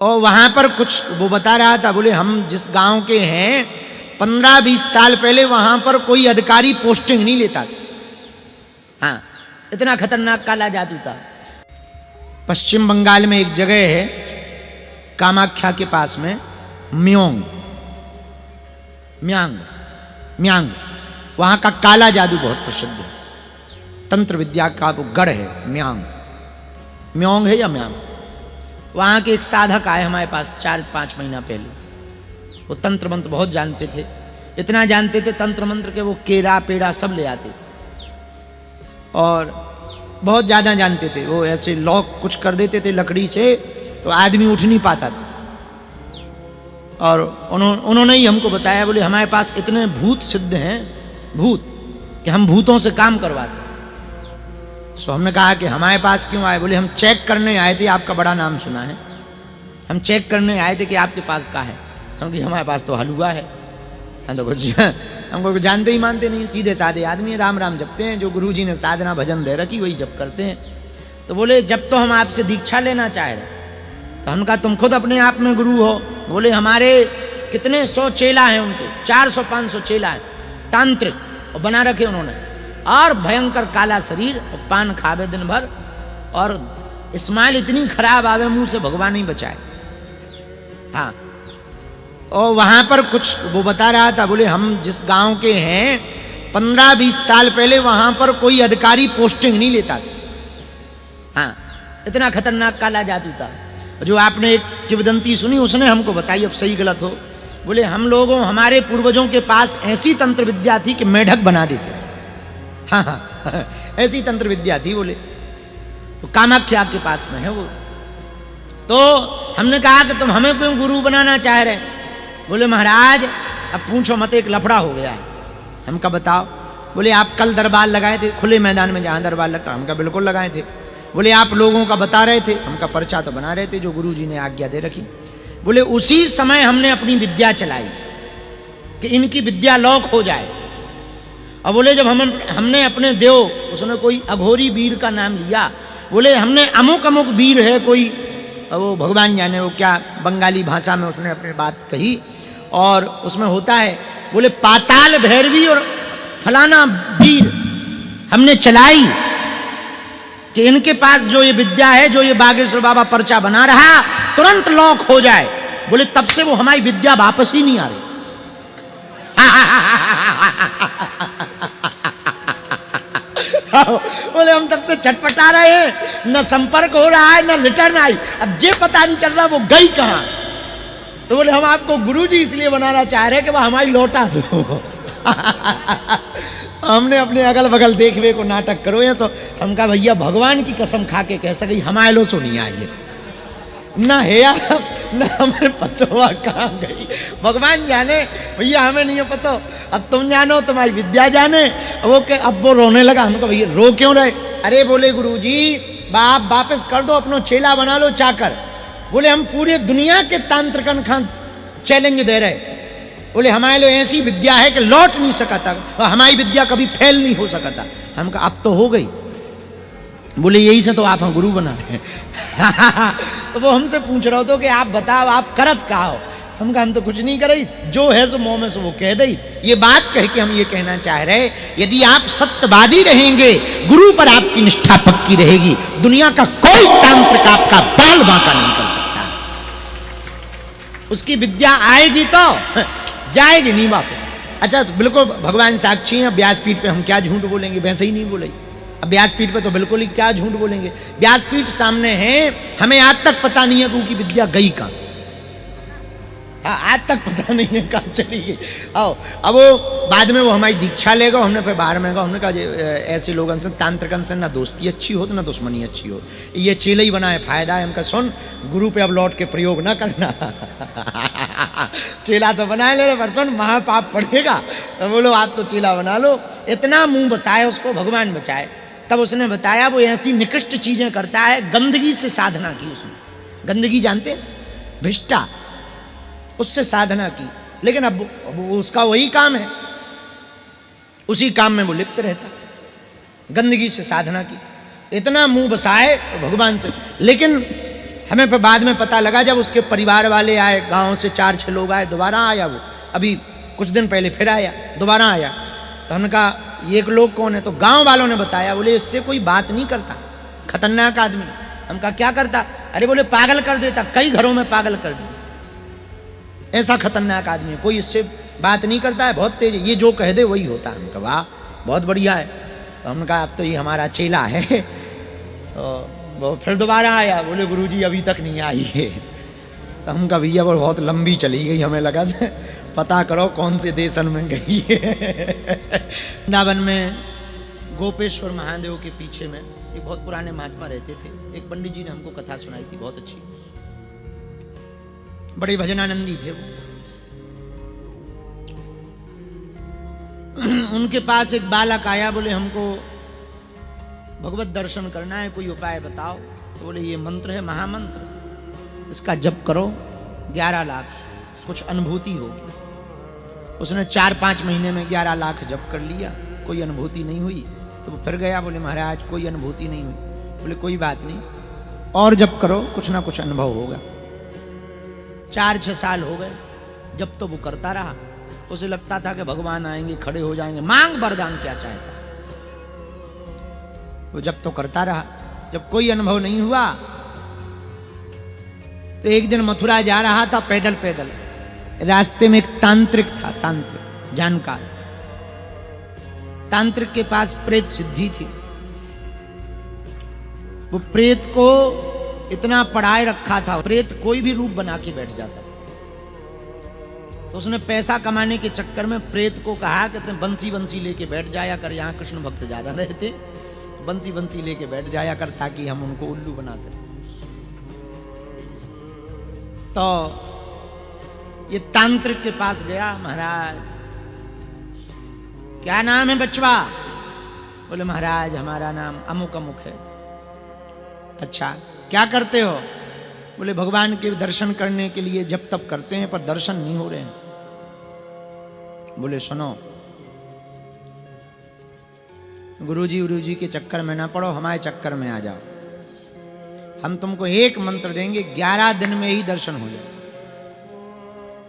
और वहां पर कुछ वो बता रहा था, बोले हम जिस गांव के हैं 15-20 साल पहले वहां पर कोई अधिकारी पोस्टिंग नहीं लेता था। हाँ, इतना खतरनाक काला जादू था। पश्चिम बंगाल में एक जगह है कामाख्या के पास में, म्यांग, वहां का काला जादू बहुत प्रसिद्ध है। तंत्र विद्या का वो गढ़ है म्योंग है या म्यांग। वहां के एक साधक आए हमारे पास 4-5 महीना पहले। वो तंत्र मंत्र बहुत जानते थे, इतना जानते थे तंत्र मंत्र के वो केरा पेड़ा सब ले आते थे और बहुत ज्यादा जानते थे। वो ऐसे लॉक कुछ कर देते थे लकड़ी से तो आदमी उठ नहीं पाता था। और उन्होंने ही हमको बताया, बोले हमारे पास इतने भूत सिद्ध हैं, भूत, कि हम भूतों से काम करवाते। सो हमने कहा कि हमारे पास क्यों आए? बोले हम चेक करने आए थे, आपका बड़ा नाम सुना है, हम चेक करने आए थे कि आपके पास क्या है। हम कि हमारे पास तो हलवा है। हम तो कुछ हमको जानते ही मानते नहीं, सीधे साधे आदमी, राम राम जपते हैं, जो गुरुजी ने साधना भजन दे रखी वही जप करते हैं। तो बोले जब तो हम आपसे दीक्षा लेना चाह रहे। तो हमने कहा तुम खुद अपने आप में गुरु हो? बोले हमारे कितने 100 चेला हैं, उनके 400-500 चेला हैं, तांत्रिक, और बना रखे उन्होंने, और भयंकर काला शरीर, और पान खावे दिन भर, और स्माइल इतनी खराब आवे मुंह से, भगवान ही बचाए। हाँ, और वहां पर कुछ वो बता रहा था, बोले हम जिस गांव के हैं 15-20 साल पहले वहां पर कोई अधिकारी पोस्टिंग नहीं लेता था। हाँ, इतना खतरनाक काला जादू था। जो आपने एक किंवदंती सुनी, उसने हमको बताई, अब सही गलत हो। बोले हम लोगों, हमारे पूर्वजों के पास ऐसी तंत्र विद्या थी कि मेढक बना देते। हाँ, ऐसी तंत्र विद्या थी। बोले तो कामाख्या के पास में है वो। तो हमने कहा कि तुम हमें क्यों गुरु बनाना चाह रहे? बोले महाराज अब पूछो मत, एक लफड़ा हो गया है। हम कहा बताओ? बोले आप कल दरबार लगाए थे खुले मैदान में जहां दरबार लगता। हम कहा बिल्कुल लगाए थे। बोले आप लोगों का बता रहे थे। हम का पर्चा तो बना रहे थे जो गुरुजी ने आज्ञा दे रखी। बोले उसी समय हमने अपनी विद्या चलाई कि इनकी विद्या लॉक हो जाए। और बोले जब हमने अपने देव, उसने कोई अघोरी वीर का नाम लिया। बोले हमने अमुक अमुक वीर है कोई, वो भगवान जाने वो क्या बंगाली भाषा में उसने अपनी बात कही, और उसमें होता है। बोले पाताल भैरवी और फलाना वीर हमने चलाई कि इनके पास जो ये विद्या है, जो ये बागेश्वर बाबा पर्चा बना रहा, तुरंत लॉक हो जाए। बोले तब से वो हमारी विद्या वापस ही नहीं आ रही। बोले हम तब से छटपटा रहे हैं, न संपर्क हो रहा है न रिटर्न आई। अब ये पता नहीं चल रहा वो गई कहां। तो बोले हम आपको गुरुजी इसलिए बनाना चाह रहे हैं कि वह हमारी लौटा दो। हमने अपने अगल बगल देखवे को नाटक करो या सो। हम कहा भैया भगवान की कसम खा के कह सके हमारे लो सो नहीं आई ना है, न हमें पता हुआ कहाँ गई। भगवान जाने, भैया हमें नहीं पता। अब तुम जानो, तुम्हारी विद्या जाने। वो के अब वो रोने लगा। हमको भैया रो क्यों रहे? अरे बोले गुरुजी बाप वापस कर दो, अपनो चेला बना लो चाकर। बोले हम पूरे दुनिया के तांत्रिकन खान चैलेंज दे रहे। बोले हमारे लिए ऐसी विद्या है कि लौट नहीं सका था, हमारी विद्या कभी फेल नहीं हो सका था। हम कहा अब तो हो गई। बोले यही से तो आप हम गुरु बना रहे हैं। तो वो हमसे पूछ रहा हो कि आप बताओ आप करत कहा हो? हम कहा हम तो कुछ नहीं कर रही, जो है सो मुंह में से वो कह दई। ये बात कह के हम ये कहना चाह रहे, यदि आप सत्यवादी रहेंगे, गुरु पर आपकी निष्ठा पक्की रहेगी, दुनिया का कोई तांत्रिक आपका बाल बांका नहीं कर सकता। उसकी विद्या आएगी तो जाएगी नहीं वापस। अच्छा तो बिल्कुल भगवान साक्षी हैं। व्यासपीठ पे हम क्या झूठ बोलेंगे? वैसे ही नहीं बोले। अब व्यासपीठ पे तो बिल्कुल ही क्या झूठ बोलेंगे। व्यासपीठ सामने है, हमें आज तक पता नहीं है कि उनकी विद्या गई कहां। आज तक पता नहीं है कहां चली गई। आओ अब वो बाद में वो हमारी दीक्षा लेगा। हमने फिर बाहर में कहा, हमने कहा ऐसे लोगों से तांत्रिकन से ना दोस्ती अच्छी हो तो ना दुश्मनी अच्छी हो, ये चेला ही बना है फायदा है। हमका सुन, गुरु पे अब लौट के प्रयोग ना करना। चेला तो बना ले, पर सुन महापाप पड़ेगा। तो बोलो आप तो चेला बना लो। इतना मुंह बसाए उसको, भगवान बचाए। तब उसने बताया वो ऐसी निकृष्ट चीजें करता है। गंदगी से साधना की उसने। गंदगी जानते, भिष्टा, उससे साधना की। लेकिन अब उसका वही काम है, उसी काम में वो लिप्त रहता। गंदगी से साधना की, इतना मुंह बसाए भगवान से। लेकिन हमें फिर बाद में पता लगा जब उसके परिवार वाले आए, गांव से 4-6 लोग आए, दोबारा आया वो, अभी कुछ दिन पहले फिर आया, दोबारा आया। तो हमने कहा ये लोग कौन है? तो गांव वालों ने बताया, बोले इससे कोई बात नहीं करता, खतरनाक आदमी। हम कहा क्या करता? अरे बोले पागल कर देता, कई घरों में पागल कर दिया, ऐसा खतरनाक आदमी है, कोई इससे बात नहीं करता है, बहुत तेज, ये जो कह दे वही होता है। हम कहा वाह बहुत बढ़िया है। तो हमने कहा अब तो ये हमारा चेला है। तो वो फिर दोबारा आया, बोले गुरुजी अभी तक नहीं आई है। तो हम कहा भैया वो बहुत लंबी चली गई, हमें लगा पता करो कौन से देशन में गई है। वृंदावन में गोपेश्वर महादेव के पीछे में एक बहुत पुराने महात्मा रहते थे। एक पंडित जी ने हमको कथा सुनाई थी, बहुत अच्छी, बड़े भजनानंदी थे वो। उनके पास एक बालक आया, बोले हमको भगवत दर्शन करना है, कोई उपाय बताओ। तो बोले ये मंत्र है, महामंत्र, इसका जप करो, 11 लाख कुछ अनुभूति होगी। उसने 4-5 महीने में 11 लाख जप कर लिया, कोई अनुभूति नहीं हुई। तो वो फिर गया, बोले महाराज कोई अनुभूति नहीं हुई। बोले कोई बात नहीं, और जप करो, कुछ ना कुछ अनुभव होगा। 4-6 साल हो गए, जब तो वो करता रहा। उसे लगता था कि भगवान आएंगे, खड़े हो जाएंगे, मांग वरदान क्या चाहता। वो जब तो करता रहा, जब कोई अनुभव नहीं हुआ तो एक दिन मथुरा जा रहा था पैदल पैदल, रास्ते में एक तांत्रिक था, तांत्रिक जानकार। तांत्रिक के पास प्रेत सिद्धि थी। वो प्रेत को इतना पढ़ाए रखा था, प्रेत कोई भी रूप बना के बैठ जाता था। तो उसने पैसा कमाने के चक्कर में प्रेत को कहा कि तुम बंसी बंसी लेके बैठ जाया कर, यहाँ कृष्ण भक्त ज्यादा रहते, बंसी बंसी लेके बैठ जाया कर ताकि हम उनको उल्लू बना सकें। तो ये तांत्रिक के पास गया, महाराज क्या नाम है बचवा? बोले महाराज हमारा नाम अमुक अमुक है। अच्छा क्या करते हो? बोले भगवान के दर्शन करने के लिए जब तब करते हैं, पर दर्शन नहीं हो रहे हैं। बोले सुनो, गुरुजी के चक्कर में ना पड़ो, हमारे चक्कर में आ जाओ। हम तुमको एक मंत्र देंगे, 11 दिन में ही दर्शन हो जाए,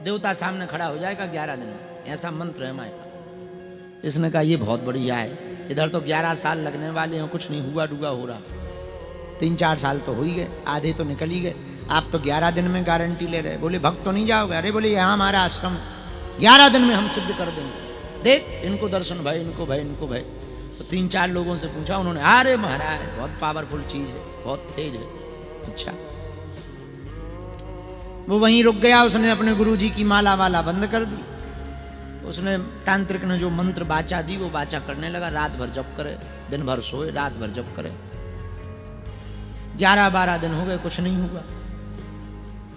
देवता सामने खड़ा हो जाएगा 11 दिन में, ऐसा मंत्र है हमारे पास। इसने कहा ये बहुत बढ़िया है, इधर तो 11 साल लगने वाले हैं, कुछ नहीं हुआ डूगा हो रहा। 3-4 साल तो हो ही गए, आधे तो निकल ही गए, आप तो 11 दिन में गारंटी ले रहे। बोले भक्त तो नहीं जाओगे? अरे बोले यहाँ हमारा आश्रम 11 दिन में हम सिद्ध कर देंगे, देख इनको दर्शन भाई, इनको भाई, इनको भाई। तो 3-4 लोगों से पूछा, उन्होंने अरे महाराज बहुत पावरफुल चीज है, बहुत तेज है। अच्छा, वो वहीं रुक गया। उसने अपने गुरुजी की माला वाला बंद कर दी। उसने तांत्रिक ने जो मंत्र बाचा दी वो बाचा करने लगा, रात भर जप करे, दिन भर सोए, रात भर जप करे। 11-12 दिन हो गए, कुछ नहीं हुआ।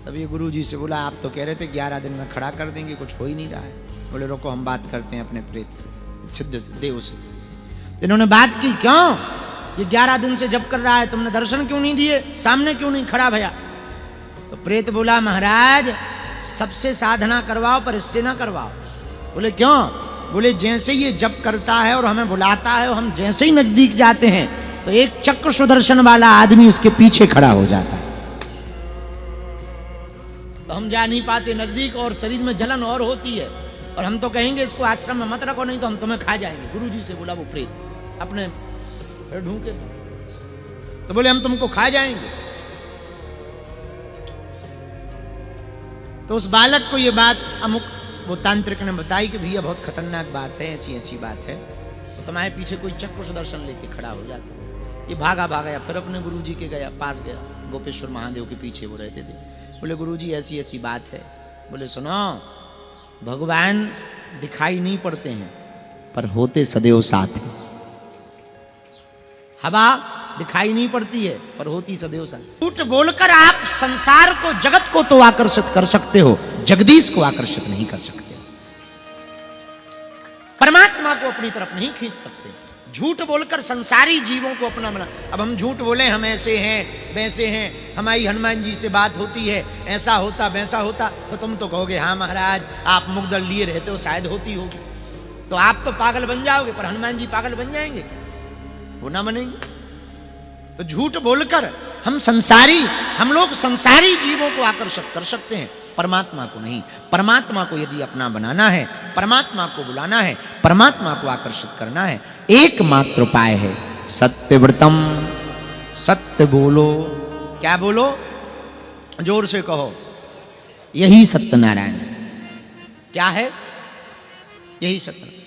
तब ये गुरुजी से बोला आप तो कह रहे थे 11 दिन में खड़ा कर देंगे, कुछ हो ही नहीं रहा है। बोले रुको हम बात करते हैं अपने प्रेत से, सिद्ध देव से। इन्होंने बात की, क्यों ये 11 दिन से जप कर रहा है, तुमने दर्शन क्यों नहीं दिए, सामने क्यों नहीं खड़ा भैया? तो प्रेत बोला महाराज सबसे साधना करवाओ पर इससे ना करवाओ। बोले क्यों? बोले जैसे ये जप करता है और हमें बुलाता है और हम जैसे ही नजदीक जाते हैं तो एक चक्र सुदर्शन वाला आदमी उसके पीछे खड़ा हो जाता है, तो हम जा नहीं पाते नजदीक और शरीर में जलन और होती है, और हम तो कहेंगे इसको आश्रम में मत रखो नहीं तो हम तुम्हें खा जाएंगे। गुरुजी से बोला वो प्रेत अपने ढूंढे, तो बोले हम तुमको खा जाएंगे। तो उस बालक को ये बात अमुक वो तांत्रिक ने बताई कि भैया बहुत खतरनाक बात है, ऐसी ऐसी बात है, तो तुम्हारे पीछे कोई चक्र सुदर्शन लेके खड़ा हो जाता। ये भागा भागा फिर अपने गुरुजी के गया, पास गया, गोपेश्वर महादेव के पीछे वो रहते थे। बोले गुरुजी ऐसी ऐसी बात है। बोले सुनो, भगवान दिखाई नहीं पड़ते हैं पर होते सदैव साथ हैं। हवा दिखाई नहीं पड़ती है पर होती सदैव साथ। झूठ बोलकर आप संसार को, जगत को तो आकर्षित कर सकते हो, जगदीश को आकर्षित नहीं कर सकते, परमात्मा को अपनी तरफ नहीं खींच सकते। झूठ बोलकर संसारी जीवों को अपना बना। अब हम झूठ बोले हम ऐसे हैं वैसे हैं, हमारी हनुमान जी से बात होती है, ऐसा होता वैसा होता, तो तुम तो कहोगे हाँ महाराज आप मुग्दल लिए रहते हो, शायद होती होगी, तो आप तो पागल बन जाओगे, पर हनुमान जी पागल बन जाएंगे क्या? वो ना बनेंगे। तो झूठ बोलकर हम लोग संसारी जीवों को आकर्षित कर सकते हैं, परमात्मा को नहीं। परमात्मा को यदि अपना बनाना है, परमात्मा को बुलाना है, परमात्मा को आकर्षित करना है, एकमात्र उपाय है सत्यव्रतम। सत्य बोलो। क्या बोलो? जोर से कहो। यही सत्यनारायण। क्या है? यही सत्य।